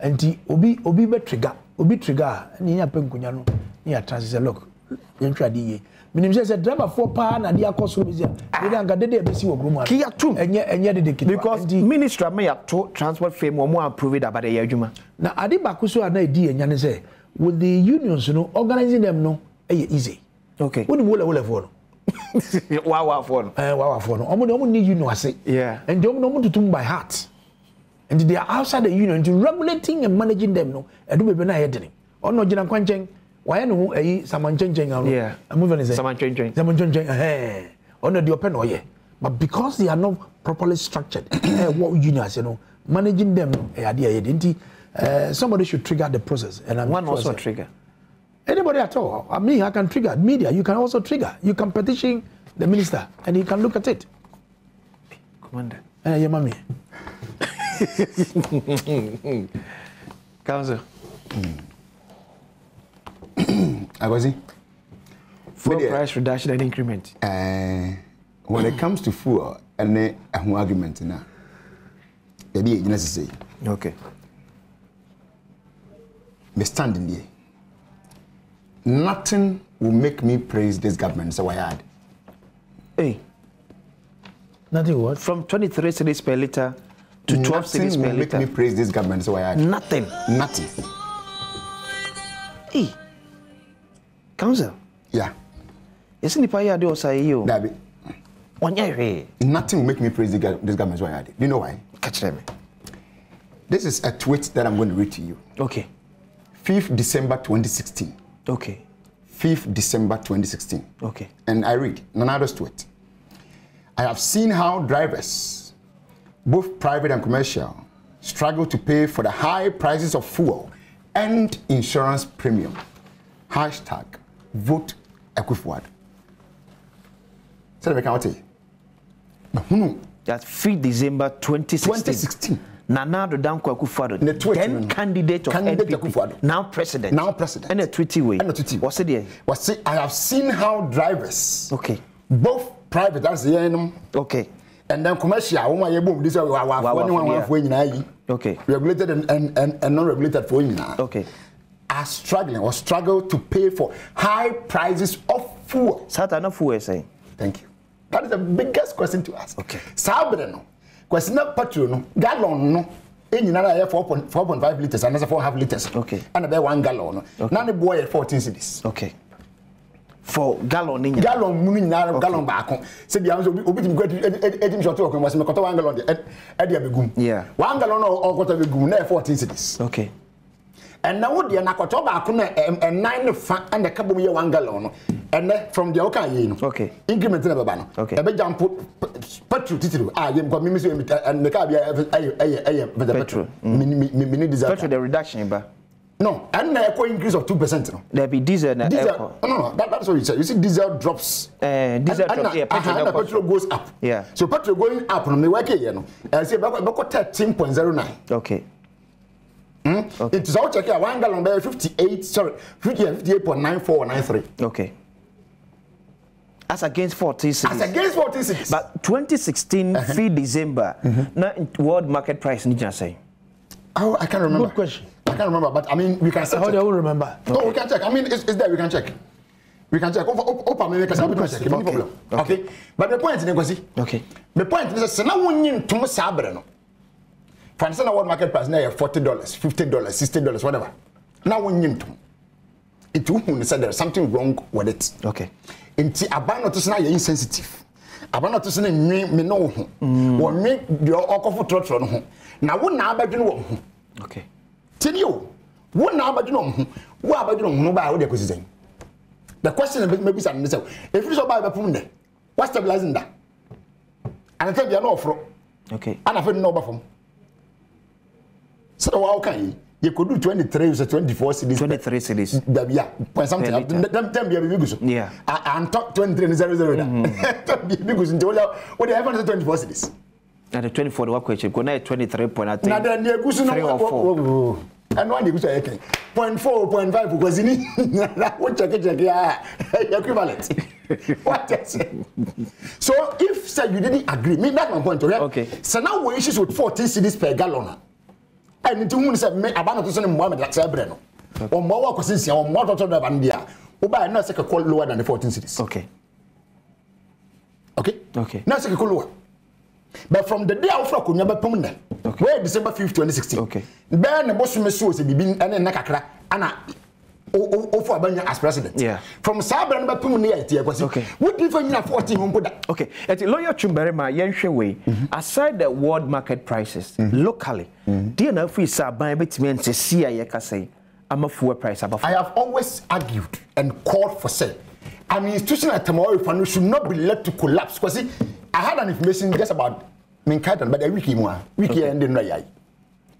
And the obi be trigger ni ya penkunya ni ya transit look yentwa di ye minim say driver for pa na dia koso be sia we anga dede e be si wo grum ki ya tum enye dede kit because minister me ya to transport firm mo approve it about the adwuma na ade ba koso na edi enya ne say with the unions organizing them no easy okay woni wole for no wa for no omo need union ase yeah and omo tutum by heart. And they are outside the union to regulating and managing them. No, I do be na heading. Or no, Jinan Quancheng. Why no? Saman changing. Yeah, I'm moving. Saman changing. Hey, or no, the open or yeah. But because they are not properly structured, what unions, managing them, idea. somebody should trigger the process. And I'm one also trigger. Anybody at all. I mean, I can trigger. Media, you can also trigger. You can petition the minister and he can look at it. Commander. Yeah, mommy. Council. I was in. Fuel price reduction and increment. When it comes to fuel, and a argument now. The day necessary. Okay. Me standing there. Nothing will make me praise this government. So I had. Hey. Nothing what? From 23 cedis per litre to 12 cedis per litre. Nothing will make me praise this government. So I had. Nothing. Nothing. Hey. Council. Yeah. Yes, in the paya do say you. Dabi. Nothing will make me praise this government. So I had. Do you know why? Catch them. This is a tweet that I'm going to read to you. Okay. 5th December 2016. Okay. 5th December 2016. Okay. And I read Nanado's tweet. I have seen how drivers, both private and commercial, struggle to pay for the high prices of fuel and insurance premium. Hashtag vote Ekufuado. So we can say. That's 5th December 2016. Nanado Danko Akufo-Addo, then candidate of NPP, now president. And a treaty way. What's it there? I have seen how drivers, okay, both private, that's the end, okay, and then commercial, okay, regulated and non-regulated for okay, are struggling or struggle to pay for high prices of fuel. Satana fuel saying. Thank you. That is the biggest question to ask. Okay. Sabreno. Question petrol no gallon no enyina na 4.5 liters and 4.5 liters. Okay. And about 1 gallon no. Okay. Na ne boy 14 cedis. Okay. For gallon ni gallon mu nyina gallon baako. Se bia so obi tim kwati edim short work was me koto 1 gallon de e begum. Yeah. 1 gallon no koto begum na 14 cedis. Okay. And now the na koto baako na 9 fa and the kabom ye 1 gallon no. And from the okay, no. Okay. Increment na baba no. Okay. E be jump petrol titiri yem ko me so and the car be petrol. Mini diesel. Petrol the reduction ba. No, and na eco increase of 2% no. There be diesel na eco. No, that's what you say. You see diesel drops. Diesel drops yeah, petrol goes up. Yeah. So petrol going up no me work here no. I say be 13.09. Okay. Okay. It's all check here 1 gallon by 58.9493. Okay. As against 40 cities. As against 40 cities. But 2016 5th December, now world market price ni say. Oh, I can't remember. Good question. I can't remember, but I mean we can check. How do you remember? No, we can check. I mean it's there. We can check. We can check. Open me because we can check. No problem. Okay. But the point is, okay. The point is, so now when you to sabre no. For instance, world market price now $40, $50, $60, whatever. Now when you to it who said there's something wrong with it. Okay. Inti abano to say na insensitive. Abano to say me no ho. Wo me de okofo trotro no ho. Na wo na abadwene wo ho. Okay. Tini o. Wo na abadwene wo ho. Wo abadwene wo no ba wo de kwesizen. The question maybe say if you so buy bepum de. What stabilizing that? And I tell you no ofro. Okay. And I feel no ba from. So how can you could do 23 or 24 cities. 23 cities. Yeah, point something. Them be big. Yeah. And talk 23 0. Because what they have 24 cities. And the 24 the work question. Go na 23 point I think. Na then the gusu no. And one the gusu okay. 0.4, 0.5 because in what check equivalent. What is it? So if say you didn't agree, me that's my point, okay? So now we issues with 14 cities per gallon. And into who said me about to send Mohammed like Sabreno. Or more questions or more to the bandia. Uba no second call lower than the 14 cities. Okay. Okay? Okay. Now second call lower. But from the day of Rock, never permanent. Okay. Where December 5th, 2016. Okay. Ben the boss was a bibin and then Nakakra Anna for Abanya as president. Yeah. From Sabran by permanent. Okay. What difference you have 14 on put that? Okay. At the lawyer Chumberema Yenshwe, aside the world market prices, locally, do you know if we saw by between to see a say, I'm a fuel price above. I have always argued and called for sale. An institution at tomorrow fund should not be let to collapse. Because I had an information just about Minkaton, but a wiki more. Wiki ending right.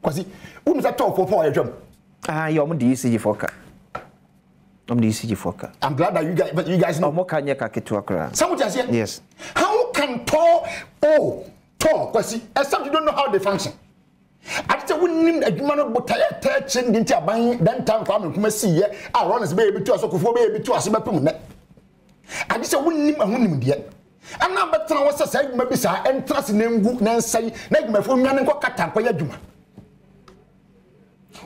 Because who say talk for your job? Ah, you're on the ECG forecast. I'm the ECG forecast. I'm glad that you guys know. More can you catch to Accra? Someone just here. Yes. How can talk? Because except you don't know how they function. After we name a human but touching into a buying, then time for me to see ye. I run as baby to us, or baby to us about permanent. I just wouldn't name a woman yet. And now, but I was a say, maybe sir, and trust in them good and say, make my phone and go cut up for your juma.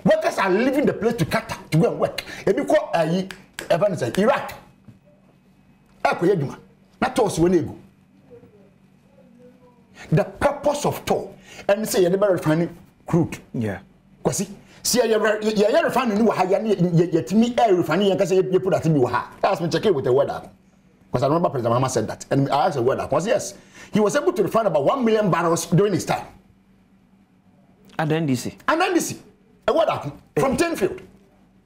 Workers are leaving the place to cut to go and work. If you call Evans Iraq, Ako Yajuma, not toss when you go. The purpose of toll, and say you're very funny crude. Yeah. Because see, you're refining you yet me air refining and say you put that in your heart. Ask me check it with the weather. Because I remember President Mama said that. And I asked the weather. Because yes, he was able to refine about 1 million barrels during his time. And then DC. A weather from Tenfield.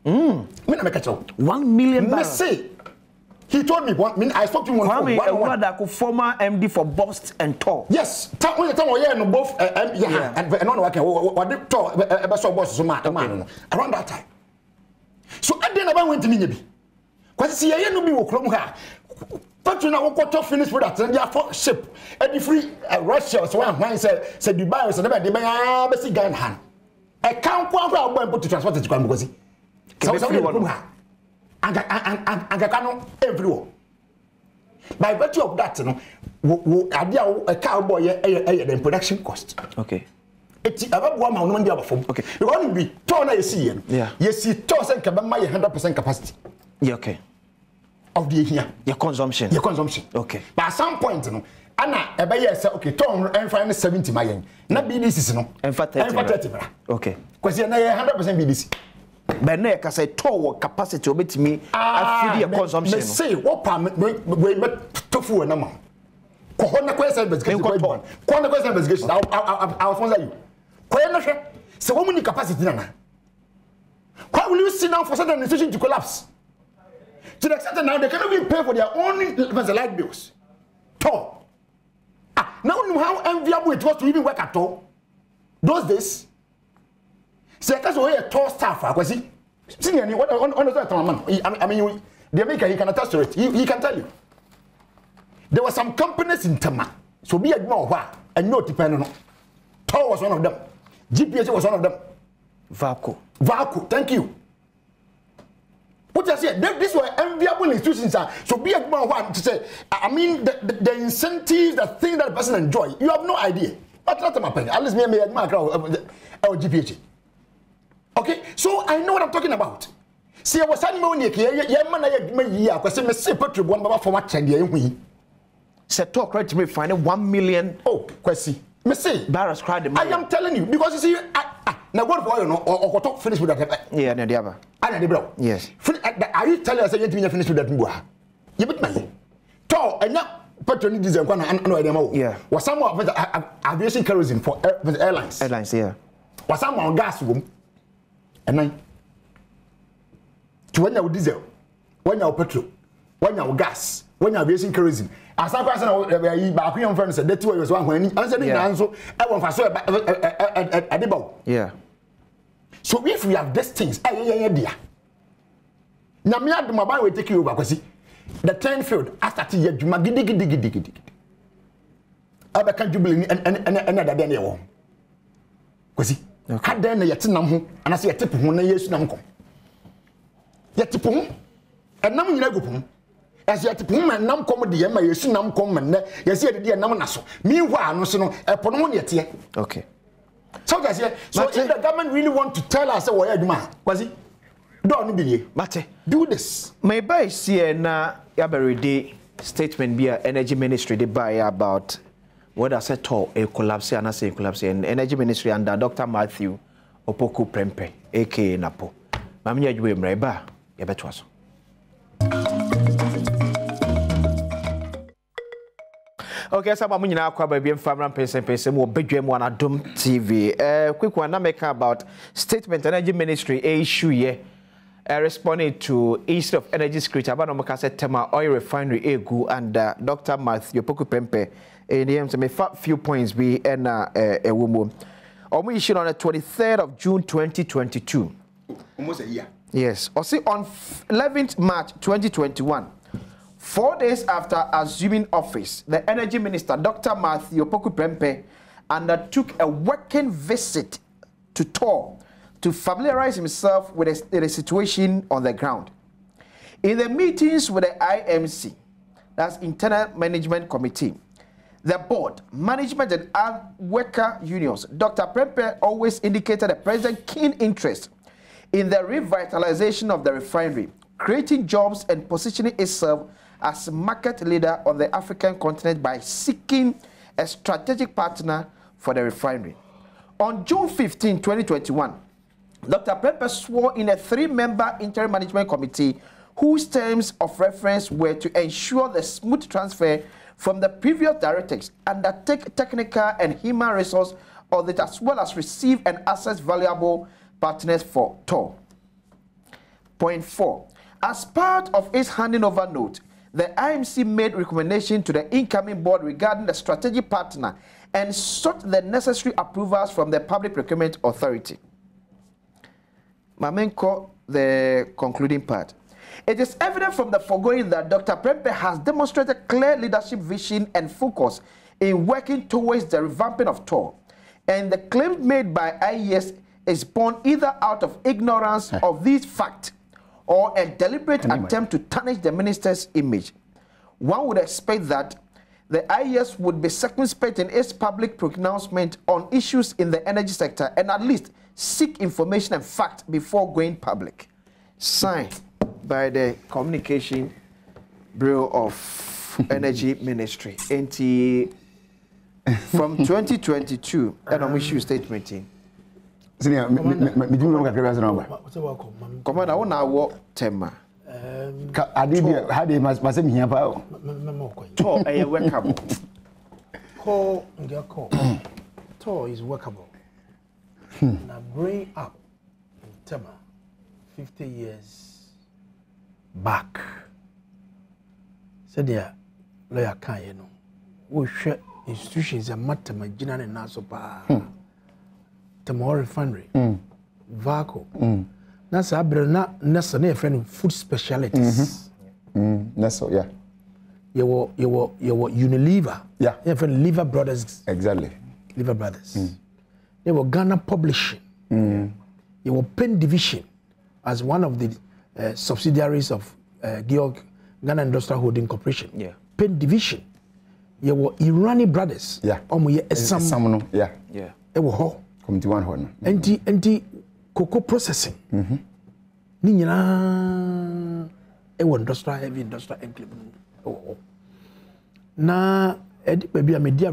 Mm. 1 million barrels. Say, he told me, I spoke to him one former MD for Bust and Tor. Yes, time both and no working what did Tor boss around that time. So I didn't went to me. Because see, I no be will her. But you know what finish with that and their ship and the free Russia so when said Dubai was never the basic gun hand. I can't go out and put to transport it to come because and cannot everywhere. By virtue of that, a cowboy a production cost. Okay. It's about 1 month the other form. Okay. You only be torn a see. Yeah. Yes, see, toss and cabin 100% capacity. Yeah, okay. Of the year. Your consumption. Okay. But at some point, Anna, a buyer said, okay, Tom and find 70 million. Not BDC, no. And for 30. Okay. Because you're 100% BDC. But now, I say, toll capacity of me, I feel your consumption. Say, what permit we met tofu and a man. Corona question investigation. Corona question investigation. I'll sponsor you. Corona, so what many capacity now? Why will you sit down for certain institution to collapse? To the extent that now they cannot even pay for their own light bills. Tall. Now how enviable it was to even work at all. Those days. See, I can't say a tall staff. Because he, what I mean, the American, he can attest to it. He can tell you. There were some companies in Tama. So be a more and no dependent on. Tall was one of them. GPS was one of them. Vaco, thank you. What I said, this were enviable institutions. So be a more one to say, I mean, the incentives, the things that the person enjoy, you have no idea. But not my penny. At least me and my GPH. Okay, so I know what I'm talking about. See, I was saying, Set talk right to me find 1 million. Oh, question. Barras cried the I am telling you because you see, now what for you know or talk finish with that. Yeah, and the other. And the bro. Yes. Are you telling us that you finish with that? You bet me. Tall and now petrol diesel and no idea. Yeah. Was someone with aviation kerosene for airlines. Airlines, yeah. Was someone gas room. And then to when you diesel, when you petrol, when you gas, when you aviation kerosene. As I was saying, back when friends said that was one when I said, I want for so yeah. So if we have these things, dear. Now, me at my boy will take you over because the Tenfield after 2 years, you magidi. I can't jubilee and another day. Because had then yet nam and I say a tip when I use nam come. Yet tipum and nam in a gupum. As yet pum and nam comedy and my use nam come and yes, yet dear namonaso. Meanwhile, no so a ponon yet here. Okay. So guys, so if the government really want to tell us why you man, was it? Don't be Mate, do this. My buy see na yaberede statement be energy ministry they buy about what I said to a collapse and I say collapse and energy ministry under Dr. Matthew Opoku Prempe, aka Napo. Mamia you mreba yabetwaso. Okay, so I'm going to be Mpensenpensemu Badwam on Adom TV. Quick one, I make about statement energy ministry issue here. Responding to East of Energy Security, Abanomaka Tema Oil Refinery Egu and Dr. Matthew Opoku Prempe. In the end, few points be a woman. issued on the 23rd of June 2022. Almost a year. Yes. Or see, on 11th March 2021, 4 days after assuming office, the Energy Minister, Dr. Matthew Opoku-Prempeh, undertook a working visit to Tor to familiarize himself with the situation on the ground. In the meetings with the IMC, that's Internal Management Committee, the board, management and worker unions, Dr. Prempeh always indicated the president's keen interest in the revitalization of the refinery, creating jobs and positioning itself as a market leader on the African continent by seeking a strategic partner for the refinery. On June 15, 2021, Dr. Prempeh swore in a 3-member interim management committee whose terms of reference were to ensure the smooth transfer from the previous directives, undertake technical and human resource audit, as well as receive and assess valuable partners for Tor. Point 4. As part of its handing over note, the IMC made recommendation to the incoming board regarding the strategic partner and sought the necessary approvals from the Public Procurement Authority. Mamenko, the concluding part. It is evident from the foregoing that Dr. Prempeh has demonstrated clear leadership vision and focus in working towards the revamping of Tor, and the claim made by IES is born either out of ignorance of these facts or a deliberate attempt to tarnish the minister's image. One would expect that the IES would be circumspect in its public pronouncement on issues in the energy sector and at least seek information and fact before going public. Signed by the Communication Bureau of Energy Ministry, NTA, from 2022, and I'm issue statement. Commander, I want to walk Tema. how do you must here about? Tor is workable. Tor is workable. Now bring up in Tema 50 years back. Said there, lawyer can you know, we share institutions and matter my general and naso pa. Tema refinery, Vaco. That's a brother, that's a friend food specialties. That's so, yeah. You were Unilever. Yeah. You have Liver Brothers. Exactly. Liver Brothers. They were Ghana Publishing. You were Pen Division as one of the subsidiaries of Georg Ghana Industrial Holding Corporation. Yeah. Pen Division. You were Irani Brothers. Yeah. Some. Yeah. Yeah. They were ho. Come to one horn. Anti cocoa processing. Ninyana. It was industrial, heavy industrial enclave. Now, Eddie baby, I'm a dear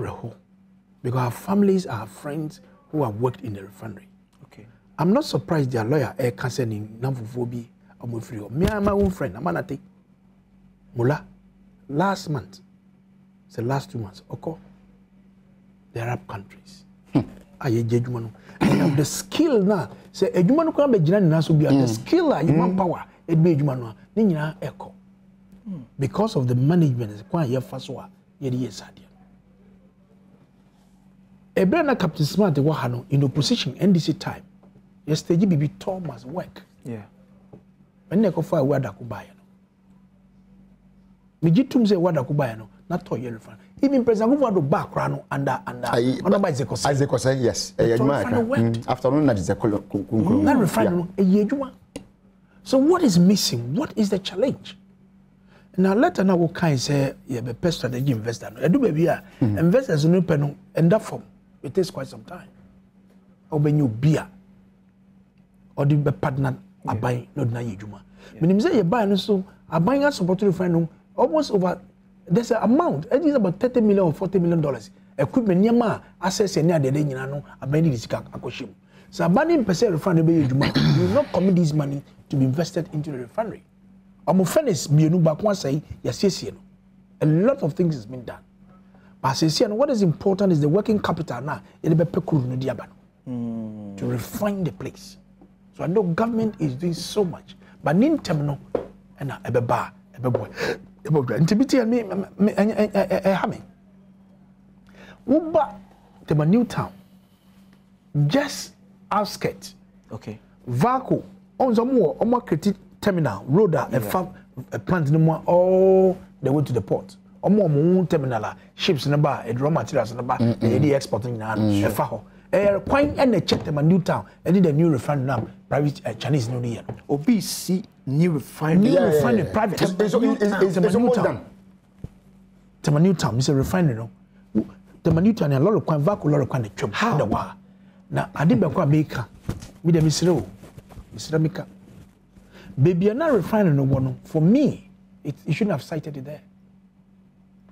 because our families are friends who have worked in the refinery. Okay. I'm not surprised their lawyer concerning Namfufobi Amufrio. Me and my own friend, Amanate Mula, last month, the last 2 months, okay, the Arab countries. And the skill now, say a human can be the skill, human power, it be human, Nina echo. Because of the management, it's quite a fast one. Yes, Ebrana Captain Smart, the Wahano, in opposition, NDC time. Yesterday, BB Thomas work. Yeah. When they go for a word, Akubayano. Mijitum say, what Akubayano, not to your friend. Even President Hoover, the background under Isaac, yes. Afternoon, that is a color. Not refinery, a year. So, what is missing? What is the challenge? Now, let us know kind say, yeah, the best strategy investor. I do baby, investors no pen and that form. It takes quite some time. Or when you beer or the partner are buying not na yejuma. When you say you buy so are buying us support to refinery almost over there's an amount. It is about $30 million or $40 million. Equipment nyama access near the day no abandon this akoshim. So abandoning percent refinery yejuma, you will not commit this money to be invested into the refinery. I'm fairness, bienu back one say yes. A lot of things has been done. But what is important is the working capital now. To refine the place. So I know government is doing so much. But in terminal and a bar, a boy, intimidate me, Uba, the new town. just outskirts. Okay. Vaco on some more critic terminal road a plant no more all the way to the port. More terminal ships in the bar, raw materials in the bar, the exporting now, a faho. Quite and a check them a new town, and did a new refinery now, private Chinese New Year. OBC new refinery, private. It's a new town. It's a new town, it's a refinery. The new town, a lot of quite vacuum, a lot of quite a chum. How? Now, I didn't go maker with the Mr. Mika. Baby, I'm not refinery no one. For me, you shouldn't have cited it there.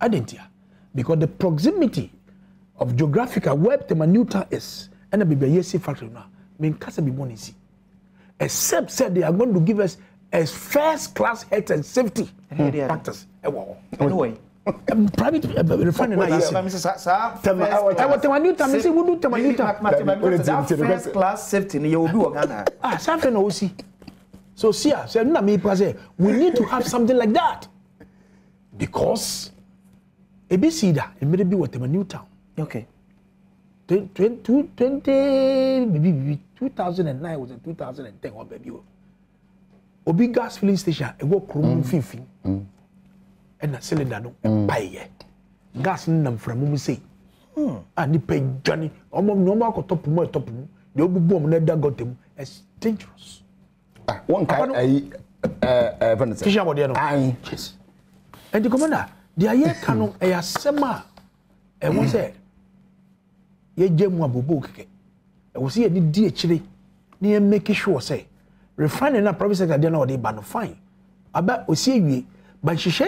I didn't hear. Because the proximity of geographical where the Manuta is, and the baby yes factory now, mean can't be one easy. Except said they are going to give us a first class health and safety factors. Anyway. Private refinery now yes. First class safety you will do Ghana. Something no see. So see say na me say we need to have something like that. Because ABC da e may be what a new town. Okay. 20 maybe 2009 was in 2010 or baby. Obi gas filling station e go krom fifi. And a cylinder no buy gas nam from mu say. And the pay Johnny omo no ko top mu the obi bom na da gotem is dangerous. One kind Vanessa. Fisher body no. Yes. And the commander the aye kanu e asema e won say ye jemu abobo keke e wo say ye di akire na ye make sure say refinery na province secretary na o dey ban fine aba o see awie ban hihye